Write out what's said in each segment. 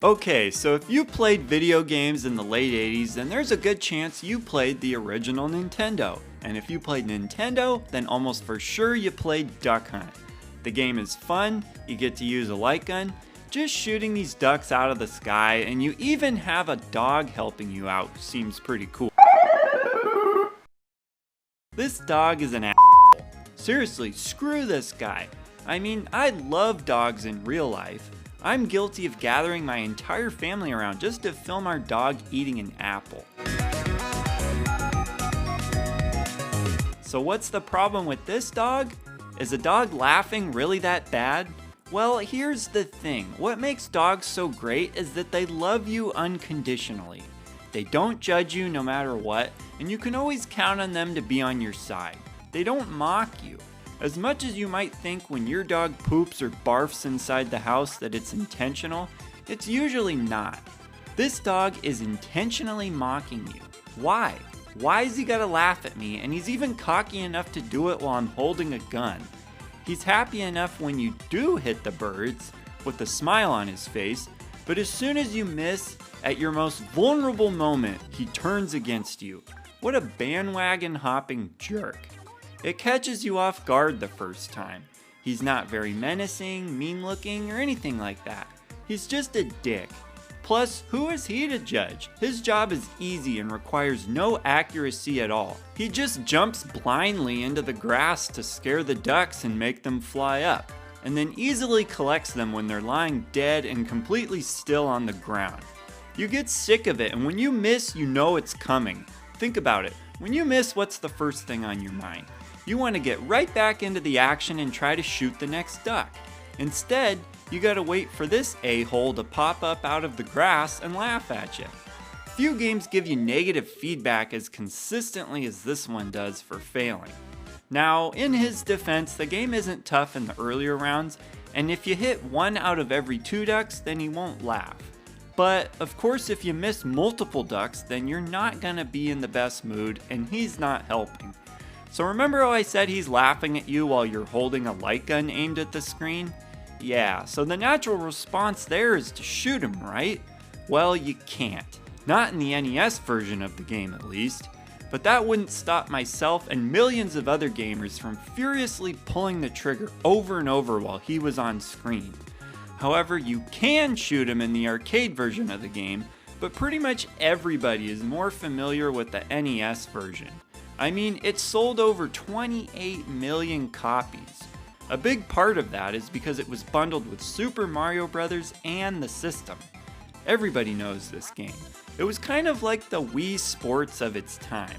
Okay, so if you played video games in the late 80s, then there's a good chance you played the original Nintendo. And if you played Nintendo, then almost for sure you played Duck Hunt. The game is fun, you get to use a light gun, just shooting these ducks out of the sky, and you even have a dog helping you out. Seems pretty cool. This dog is an asshole. Seriously, screw this guy. I mean, I love dogs in real life. I'm guilty of gathering my entire family around just to film our dog eating an apple. So what's the problem with this dog? Is the dog laughing really that bad? Well, here's the thing. What makes dogs so great is that they love you unconditionally. They don't judge you no matter what, and you can always count on them to be on your side. They don't mock you. As much as you might think when your dog poops or barfs inside the house that it's intentional, it's usually not. This dog is intentionally mocking you. Why? Why's he gotta laugh at me, and he's even cocky enough to do it while I'm holding a gun? He's happy enough when you do hit the birds, with a smile on his face, but as soon as you miss, at your most vulnerable moment, he turns against you. What a bandwagon hopping jerk. It catches you off guard the first time. He's not very menacing, mean looking, or anything like that. He's just a dick. Plus, who is he to judge? His job is easy and requires no accuracy at all. He just jumps blindly into the grass to scare the ducks and make them fly up, and then easily collects them when they're lying dead and completely still on the ground. You get sick of it, and when you miss, you know it's coming. Think about it. When you miss, what's the first thing on your mind? You want to get right back into the action and try to shoot the next duck. Instead, you gotta wait for this a-hole to pop up out of the grass and laugh at you. Few games give you negative feedback as consistently as this one does for failing. Now, in his defense, the game isn't tough in the earlier rounds, and if you hit 1 out of every 2 ducks, then he won't laugh. But, of course, if you miss multiple ducks, then you're not gonna be in the best mood, and he's not helping. So remember how I said he's laughing at you while you're holding a light gun aimed at the screen? Yeah, so the natural response there is to shoot him, right? Well, you can't. Not in the NES version of the game, at least. But that wouldn't stop myself and millions of other gamers from furiously pulling the trigger over and over while he was on screen. However, you can shoot him in the arcade version of the game, but pretty much everybody is more familiar with the NES version. I mean, it sold over 28 million copies. A big part of that is because it was bundled with Super Mario Bros. And the system. Everybody knows this game. It was kind of like the Wii Sports of its time.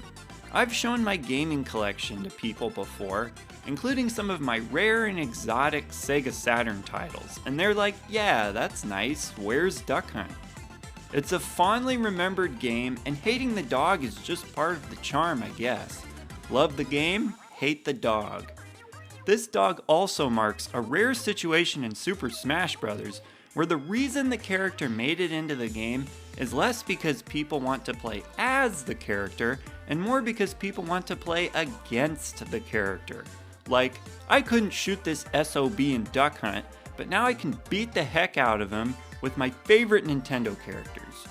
I've shown my gaming collection to people before, including some of my rare and exotic Sega Saturn titles, and they're like, yeah, that's nice, where's Duck Hunt? It's a fondly remembered game, and hating the dog is just part of the charm, I guess. Love the game, hate the dog. This dog also marks a rare situation in Super Smash Bros. Where the reason the character made it into the game is less because people want to play as the character, and more because people want to play against the character. Like, I couldn't shoot this SOB in Duck Hunt, but now I can beat the heck out of him with my favorite Nintendo characters.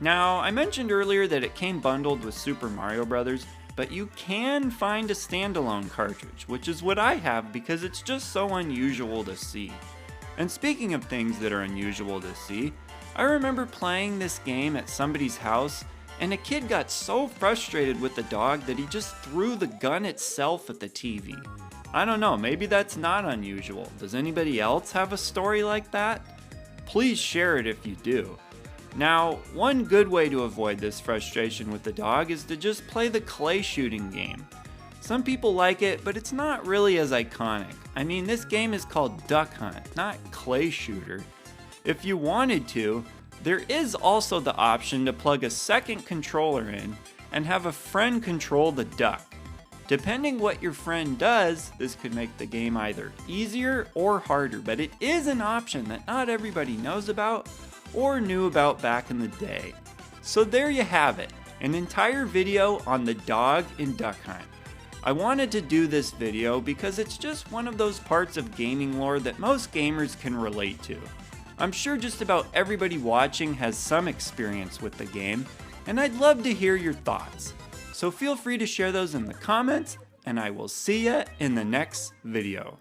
Now, I mentioned earlier that it came bundled with Super Mario Bros., but you can find a standalone cartridge, which is what I have because it's just so unusual to see. And speaking of things that are unusual to see, I remember playing this game at somebody's house, and a kid got so frustrated with the dog that he just threw the gun itself at the TV. I don't know, maybe that's not unusual. Does anybody else have a story like that? Please share it if you do. Now, one good way to avoid this frustration with the dog is to just play the clay shooting game. Some people like it, but it's not really as iconic. I mean, this game is called Duck Hunt, not Clay Shooter. If you wanted to, there is also the option to plug a second controller in and have a friend control the duck. Depending what your friend does, this could make the game either easier or harder, but it is an option that not everybody knows about or knew about back in the day. So there you have it, an entire video on the dog in Duck Hunt. I wanted to do this video because it's just one of those parts of gaming lore that most gamers can relate to. I'm sure just about everybody watching has some experience with the game, and I'd love to hear your thoughts. So feel free to share those in the comments, and I will see ya in the next video.